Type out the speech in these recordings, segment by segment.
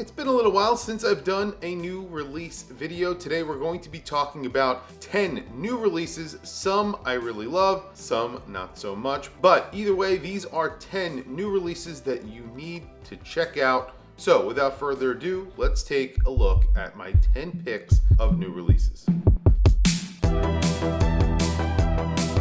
It's been a little while since I've done a new release video. Today we're going to be talking about 10 new releases. Some I really love, some not so much. But either way, these are 10 new releases that you need to check out. So without further ado, let's take a look at my 10 picks of new releases.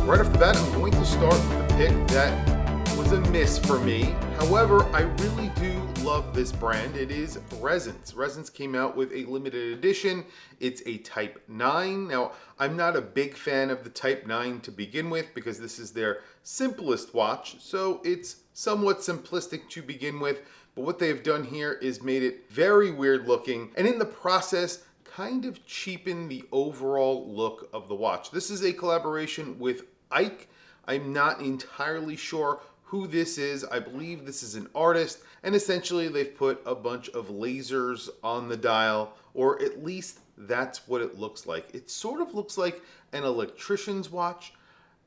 Right off the bat, I'm going to start with a pick that was a miss for me. However, I really do love this brand. It is Ressence. Ressence came out with a limited edition. It's a Type 9. Now, I'm not a big fan of the Type 9 to begin with because this is their simplest watch, so it's somewhat simplistic to begin with. But what they've done here is made it very weird looking, and in the process, kind of cheapen the overall look of the watch. This is a collaboration with Ike. I'm not entirely sure who this is. I believe this is an artist, and essentially they've put a bunch of lasers on the dial, or at least that's what it looks like. It sort of looks like an electrician's watch.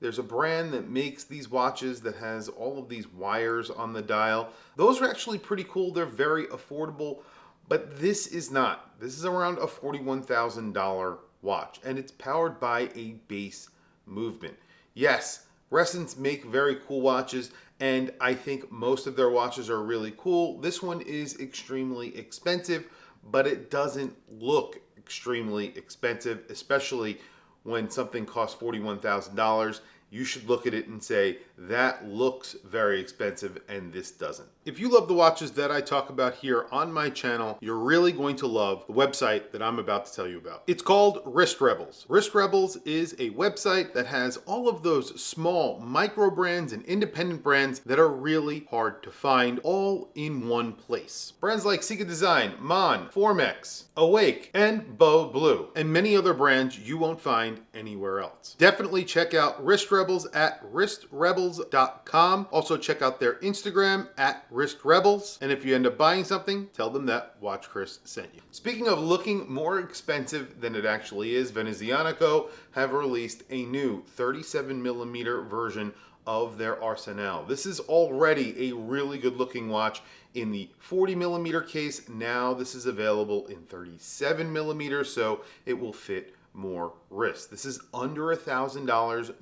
There's a brand that makes these watches that has all of these wires on the dial. Those are actually pretty cool. They're very affordable, but this is not. This is around a $41,000 watch, and it's powered by a base movement. Yes, Ressence make very cool watches, and I think most of their watches are really cool. This one is extremely expensive, but it doesn't look extremely expensive, especially when something costs $41,000. You should look at it and say, that looks very expensive, and this doesn't. If you love the watches that I talk about here on my channel, you're really going to love the website that I'm about to tell you about. It's called Wristrebels. Wristrebels is a website that has all of those small micro brands and independent brands that are really hard to find, all in one place. Brands like Sika Design, Mon, Formex, Awake, and Beau Blue, and many other brands you won't find anywhere else. Definitely check out Wristrebels at wristrebels.com. Also check out their Instagram at Wristrebels. And if you end up buying something, tell them that WatchChris sent you. Speaking of looking more expensive than it actually is, Venezianico have released a new 37mm version of their Arsenal. This is already a really good looking watch in the 40mm case. Now this is available in 37mm, so it will fit more wrists. This is under $1,000,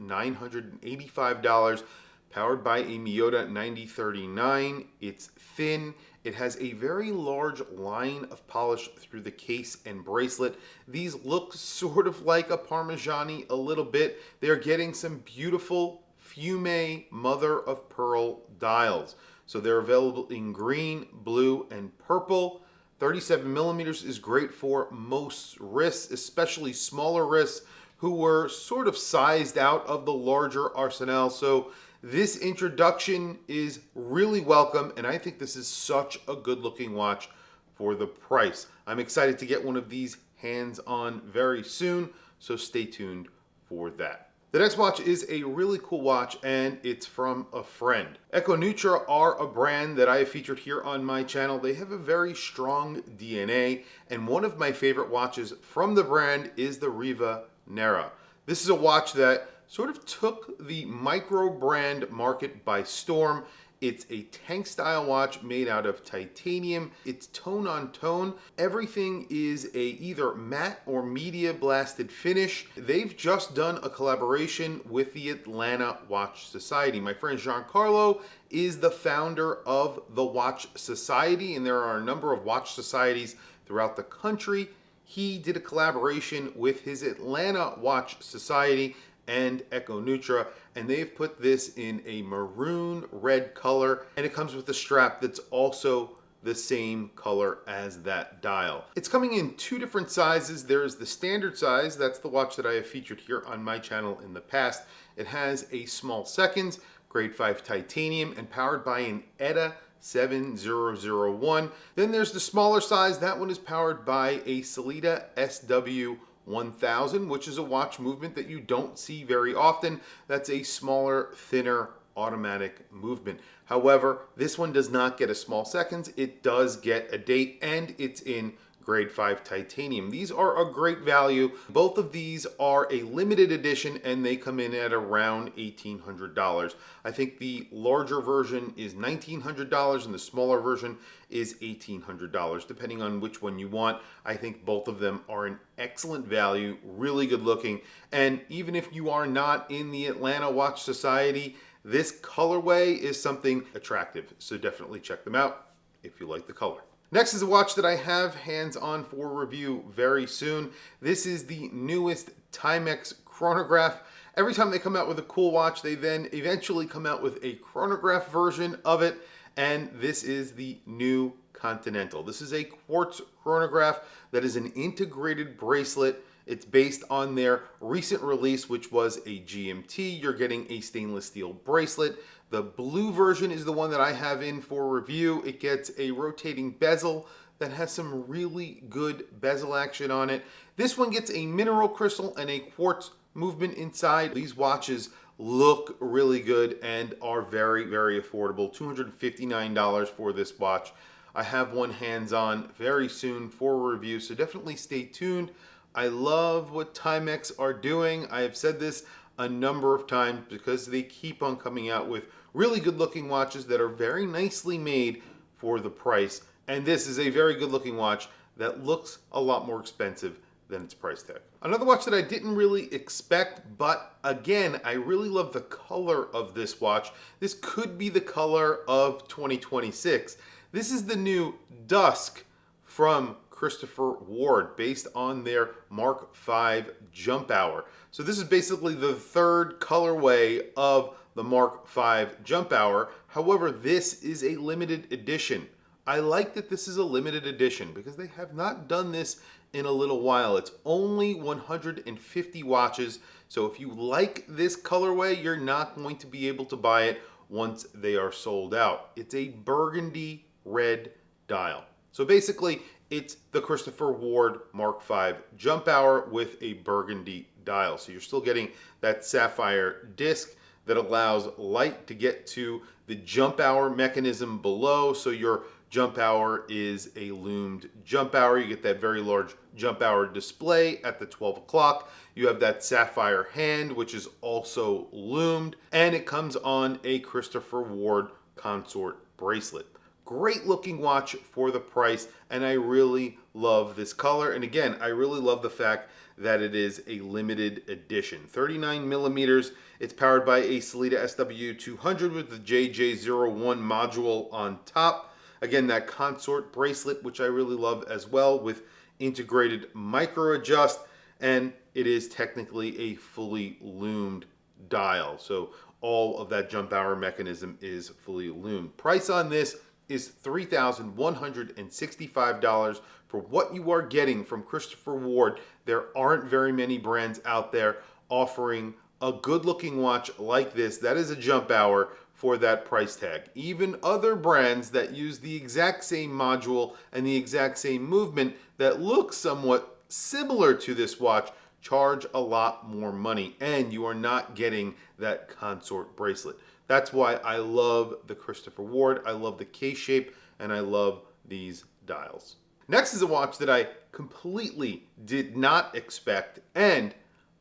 $985, powered by a Miyota 9039. It's thin. It has a very large line of polish through the case and bracelet. These look sort of like a Parmigiani a little bit. They're getting some beautiful fume mother of pearl dials. So they're available in green, blue, and purple. 37mm is great for most wrists, especially smaller wrists who were sort of sized out of the larger Arsenal. So this introduction is really welcome, and I think this is such a good looking watch for the price. I'm excited to get one of these hands-on very soon, so stay tuned for that. The next watch is a really cool watch, and it's from a friend. Neutra are a brand that I have featured here on my channel. They have a very strong DNA, and one of my favorite watches from the brand is the Riva Nera. This is a watch that sort of took the micro brand market by storm. It's a tank style watch made out of titanium. It's tone on tone. Everything is a either matte or media blasted finish. They've just done a collaboration with the Atlanta Watch Society. My friend Giancarlo is the founder of the Watch Society, and there are a number of watch societies throughout the country. He did a collaboration with his Atlanta Watch Society and Neutra, and they've put this in a maroon red color, and it comes with a strap that's also the same color as that dial. It's coming in two different sizes. There is the standard size. That's the watch that I have featured here on my channel in the past. It has a small seconds, grade 5 titanium, and powered by an ETA 7001. Then there's the smaller size. That one is powered by a Sellita SW 1000, which is a watch movement that you don't see very often. That's a smaller, thinner automatic movement. However, this one does not get a small seconds. It does get a date, and it's in grade 5 titanium. These are a great value. Both of these are a limited edition and they come in at around $1,800. I think the larger version is $1,900 and the smaller version is $1,800, depending on which one you want. I think both of them are an excellent value, really good looking. And even if you are not in the Atlanta Watch Society, this colorway is something attractive. So definitely check them out if you like the color. Next is a watch that I have hands-on for review very soon. This is the newest Timex chronograph. Every time they come out with a cool watch, they then eventually come out with a chronograph version of it, and this is the new Continental. This is a quartz chronograph that is an integrated bracelet. It's based on their recent release, which was a GMT. You're getting a stainless steel bracelet. The blue version is the one that I have in for review. It gets a rotating bezel that has some really good bezel action on it. This one gets a mineral crystal and a quartz movement inside. These watches look really good and are very, very affordable. $259 for this watch. I have one hands-on very soon for review, so definitely stay tuned. I love what Timex are doing. I have said this a number of times because they keep on coming out with really good looking watches that are very nicely made for the price. And this is a very good looking watch that looks a lot more expensive than its price tag. Another watch that I didn't really expect, but again, I really love the color of this watch. This could be the color of 2026. This is the new Dusk from Christopher Ward, based on their Mark V jump hour. So this is basically the third colorway of the Mark V jump hour. However, this is a limited edition. I like that this is a limited edition because they have not done this in a little while. It's only 150 watches. So if you like this colorway, you're not going to be able to buy it once they are sold out. It's a burgundy red dial. So basically, it's the Christopher Ward Mark V jump hour with a burgundy dial. So you're still getting that sapphire disc that allows light to get to the jump hour mechanism below. So your jump hour is a loomed jump hour. You get that very large jump hour display at the 12 o'clock. You have that sapphire hand, which is also loomed, and it comes on a Christopher Ward consort bracelet. Great looking watch for the price, and I really love this color. And again, I really love the fact that it is a limited edition. 39 millimeters. It's powered by a Sellita SW200 with the JJ01 module on top. Again, that consort bracelet, which I really love as well, with integrated micro adjust, and it is technically a fully loomed dial. So all of that jump hour mechanism is fully loomed. Price on this is $3,165 for what you are getting from Christopher Ward. There aren't very many brands out there offering a good looking watch like this that is a jump hour for that price tag. Even other brands that use the exact same module and the exact same movement that looks somewhat similar to this watch charge a lot more money, and you are not getting that consort bracelet. That's why I love the Christopher Ward. I love the case shape, and I love these dials. Next is a watch that I completely did not expect, and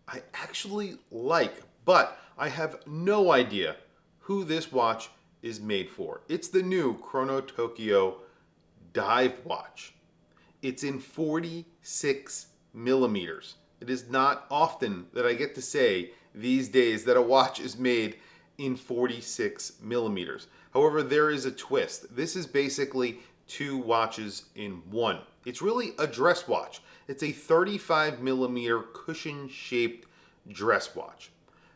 I actually like, but I have no idea who this watch is made for. It's the new Chrono Tokyo dive watch. It's in 46 millimeters. It is not often that I get to say these days that a watch is made in 46 millimeters. However, there is a twist. This is basically two watches in one. It's really a dress watch. It's a 35 millimeter cushion shaped dress watch.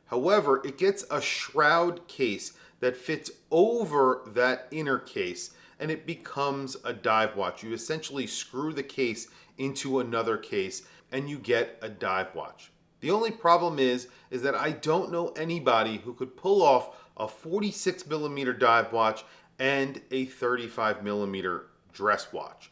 However, it gets a shroud case that fits over that inner case, and it becomes a dive watch. You essentially screw the case into another case and you get a dive watch. The only problem is that I don't know anybody who could pull off a 46 millimeter dive watch and a 35 millimeter dress watch.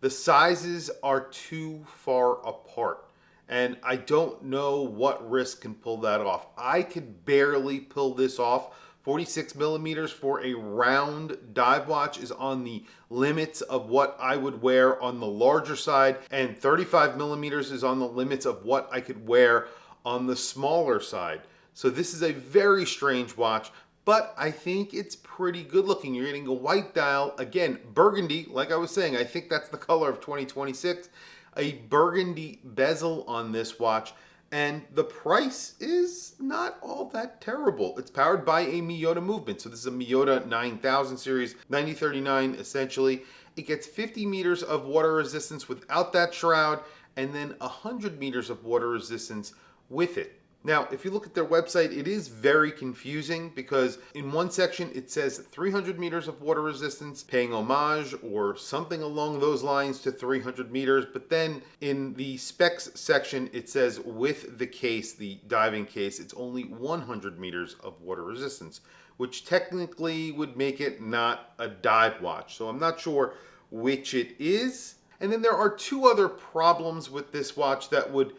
The sizes are too far apart, and I don't know what wrist can pull that off. I could barely pull this off 46 millimeters for a round dive watch is on the limits of what I would wear on the larger side, and 35 millimeters is on the limits of what I could wear on the smaller side. So this is a very strange watch, but I think it's pretty good looking. You're getting a white dial, again, burgundy, like I was saying, I think that's the color of 2026, a burgundy bezel on this watch. And the price is not all that terrible. It's powered by a Miyota movement. So this is a Miyota 9000 series, 9039 essentially. It gets 50 meters of water resistance without that shroud, and then 100 meters of water resistance with it. Now, if you look at their website, it is very confusing because in one section it says 300 meters of water resistance, paying homage or something along those lines to 300 meters. But then in the specs section, it says with the case, the diving case, it's only 100 meters of water resistance, which technically would make it not a dive watch. So I'm not sure which it is. And then there are two other problems with this watch that would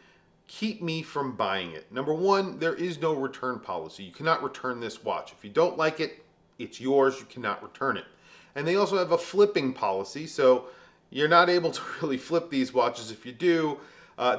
keep me from buying it. Number one, there is no return policy. You cannot return this watch. If you don't like it, it's yours. You cannot return it. And they also have a flipping policy, so you're not able to really flip these watches. If you do,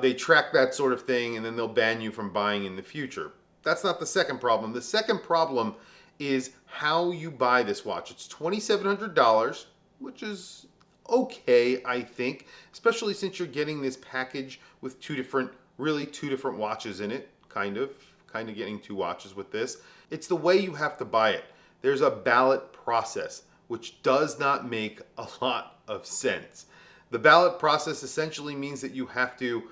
they track that sort of thing, and then they'll ban you from buying in the future. That's not the second problem. The second problem is how you buy this watch. It's $2,700, which is okay, I think, especially since you're getting this package with two different watches in it, kind of getting two watches with this. It's the way you have to buy it. There's a ballot process, which does not make a lot of sense. The ballot process essentially means that you have to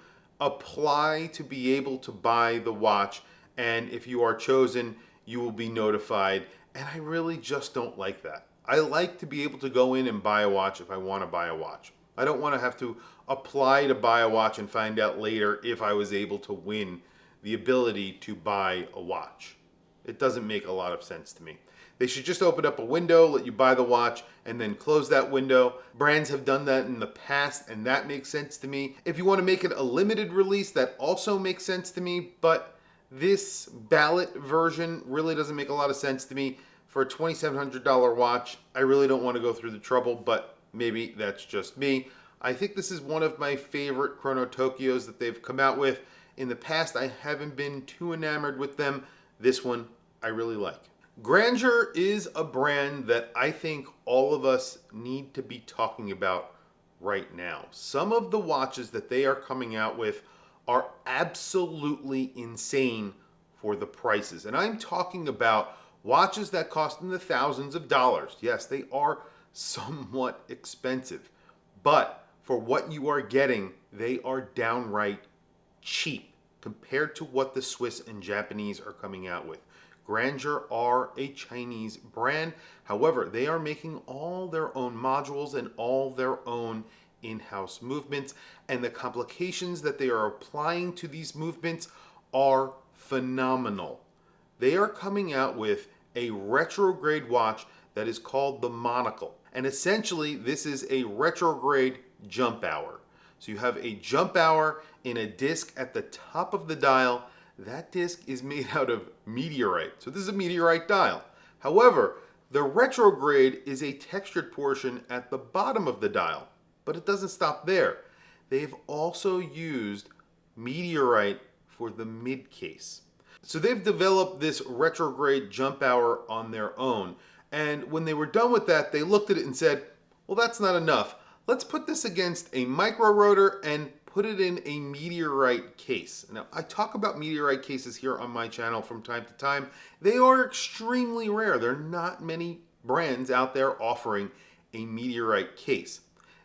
apply to be able to buy the watch, and if you are chosen, you will be notified, and I really just don't like that. I like to be able to go in and buy a watch if I want to buy a watch. I don't want to have to apply to buy a watch and find out later if I was able to win the ability to buy a watch. It doesn't make a lot of sense to me. They should just open up a window, let you buy the watch, and then close that window. Brands have done that in the past, and that makes sense to me. If you want to make it a limited release, that also makes sense to me, but this ballot version really doesn't make a lot of sense to me. For a $2,700 watch, I really don't want to go through the trouble, but maybe that's just me. I think this is one of my favorite Chrono Tokyos that they've come out with. In the past, I haven't been too enamored with them. This one, I really like. Grandeur is a brand that I think all of us need to be talking about right now. Some of the watches that they are coming out with are absolutely insane for the prices. And I'm talking about watches that cost in the thousands of dollars. Yes, they are somewhat expensive, but for what you are getting, they are downright cheap compared to what the Swiss and Japanese are coming out with. Grandeur are a Chinese brand. However, they are making all their own modules and all their own in-house movements, and the complications that they are applying to these movements are phenomenal. They are coming out with a retrograde watch that is called the Monocle. And essentially, this is a retrograde jump hour. So you have a jump hour in a disc at the top of the dial. That disc is made out of meteorite. So this is a meteorite dial. However, the retrograde is a textured portion at the bottom of the dial. But it doesn't stop there. They've also used meteorite for the mid case. So they've developed this retrograde jump hour on their own. And when they were done with that, they looked at it and said, well, that's not enough. Let's put this against a micro rotor and put it in a meteorite case. Now, I talk about meteorite cases here on my channel from time to time. They are extremely rare. There are not many brands out there offering a meteorite case.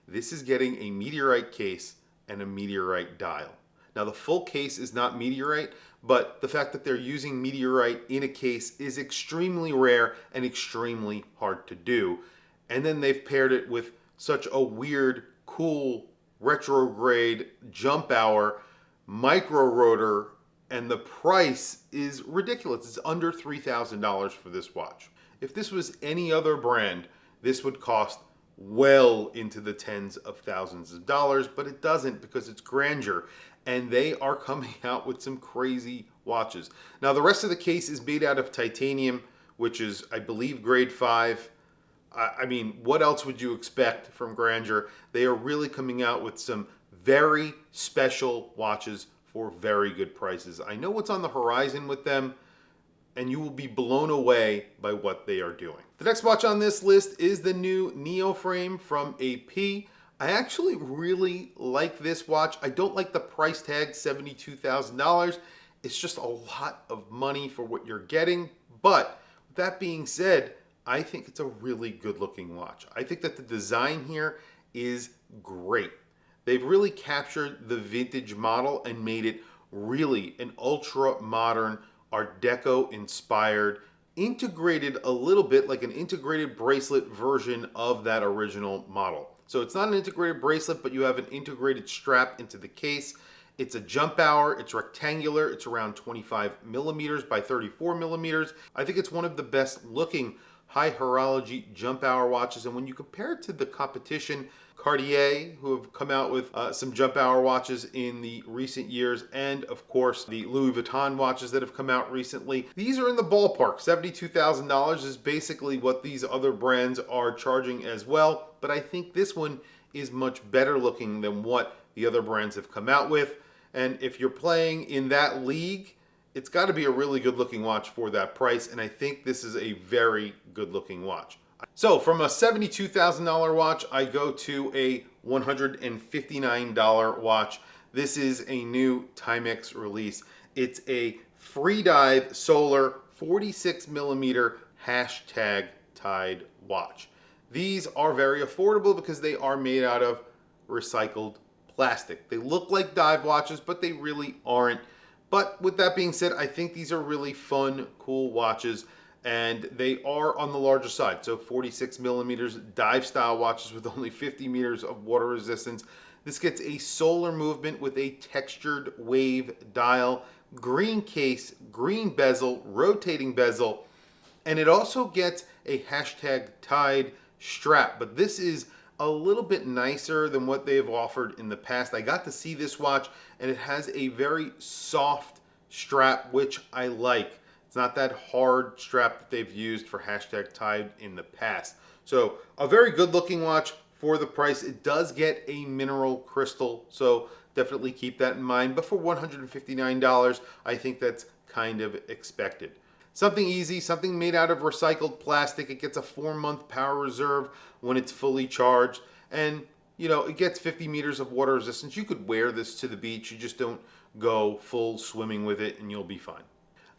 This is getting a meteorite case and a meteorite dial. Now, the full case is not meteorite, but the fact that they're using meteorite in a case is extremely rare and extremely hard to do. And then they've paired it with such a weird, cool, retrograde jump hour, micro rotor, and the price is ridiculous. It's under $3,000 for this watch. If this was any other brand, this would cost well into the tens of thousands of dollars, but it doesn't because it's Grandeur, and they are coming out with some crazy watches. Now, the rest of the case is made out of titanium, which is, I believe, grade 5. I mean, what else would you expect from Grandeur? They are really coming out with some very special watches for very good prices. I know what's on the horizon with them, and you will be blown away by what they are doing. The next watch on this list is the new Neo frame from AP. I actually really like this watch. I don't like the price tag, $72,000. It's just a lot of money for what you're getting. But with that being said, I think it's a really good looking watch. I think that the design here is great. They've really captured the vintage model and made it really an ultra modern Art Deco inspired, integrated a little bit like an integrated bracelet version of that original model. So it's not an integrated bracelet, but you have an integrated strap into the case. It's a jump hour, it's rectangular, it's around 25 millimeters by 34 millimeters. I think it's one of the best looking high horology jump hour watches. And when you compare it to the competition, Cartier, who have come out with some jump hour watches in the recent years, and of course the Louis Vuitton watches that have come out recently, these are in the ballpark. $72,000 is basically what these other brands are charging as well, but I think this one is much better looking than what the other brands have come out with. And if you're playing in that league, it's got to be a really good looking watch for that price, and I think this is a very good looking watch. So from a $72,000 watch, I go to a $159 watch. This is a new Timex release. It's a free dive solar 46 millimeter hashtag tied watch. These are very affordable because they are made out of recycled plastic. They look like dive watches, but they really aren't. But with that being said, I think these are really fun, cool watches, and they are on the larger side. So 46 millimeters dive style watches with only 50 meters of water resistance. This gets a solar movement with a textured wave dial, green case, green bezel, rotating bezel, and it also gets a hashtag tied strap. But this is a little bit nicer than what they've offered in the past. I got to see this watch and it has a very soft strap, which I like. It's not that hard strap that they've used for hashtag tied in the past. So a very good looking watch for the price. It does get a mineral crystal, so definitely keep that in mind. But for $159, I think that's kind of expected. Something easy, something made out of recycled plastic. It gets a 4-month power reserve when it's fully charged. And, you know, it gets 50 meters of water resistance. You could wear this to the beach. You just don't go full swimming with it and you'll be fine.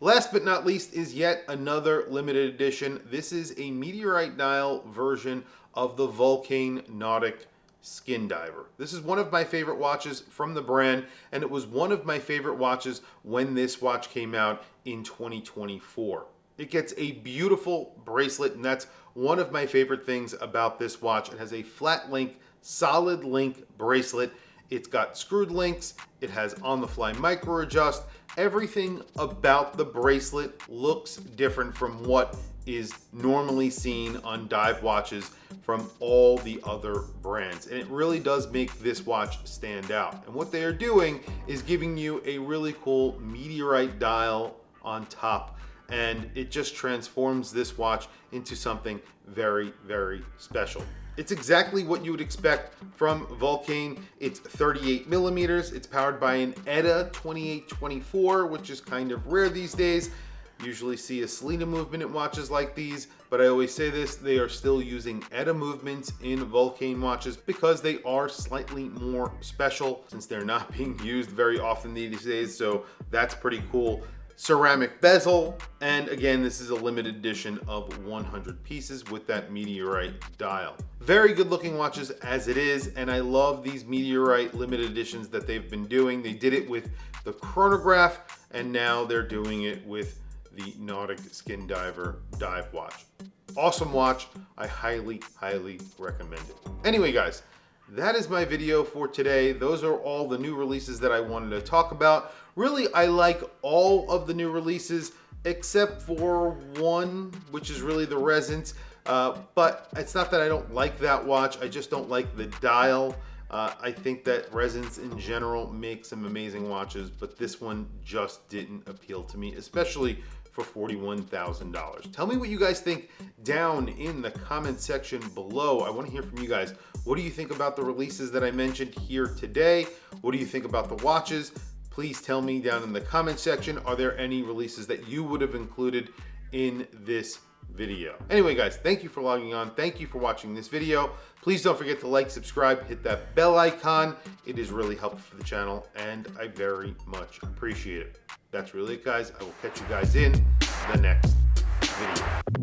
Last but not least is yet another limited edition. This is a meteorite dial version of the Vulcain Nautique Skin Diver. This is one of my favorite watches from the brand, and it was one of my favorite watches when this watch came out in 2024. It gets a beautiful bracelet, and that's one of my favorite things about this watch. It has a flat link, solid link bracelet. It's got screwed links. It has on-the-fly micro adjust. Everything about the bracelet looks different from what is normally seen on dive watches from all the other brands. And it really does make this watch stand out. And what they are doing is giving you a really cool meteorite dial on top. And it just transforms this watch into something very, very special. It's exactly what you would expect from Vulcain. It's 38 millimeters. It's powered by an ETA 2824, which is kind of rare these days. Usually see a Selena movement in watches like these, but I always say this, they are still using ETA movements in Vulcain watches because they are slightly more special since they're not being used very often these days, so that's pretty cool. Ceramic bezel, and again, this is a limited edition of 100 pieces with that meteorite dial. Very good looking watches as it is, and I love these meteorite limited editions that they've been doing. They did it with the chronograph, and now they're doing it with the Nautique Skin Diver dive watch. Awesome watch. I highly, highly recommend it. Anyway, guys, that is my video for today. Those are all the new releases that I wanted to talk about. Really, I like all of the new releases except for one, which is really the Ressence. But it's not that I don't like that watch. I just don't like the dial. I think that Ressence in general makes some amazing watches, but this one just didn't appeal to me, especially for $41,000. Tell me what you guys think down in the comment section below. I want to hear from you guys. What do you think about the releases that I mentioned here today? What do you think about the watches? Please tell me down in the comment section. Are there any releases that you would have included in this video? Anyway, guys, thank you for logging on. Thank you for watching this video. Please don't forget to like, subscribe, hit that bell icon. It is really helpful for the channel, and I very much appreciate it. That's really it, guys. I will catch you guys in the next video.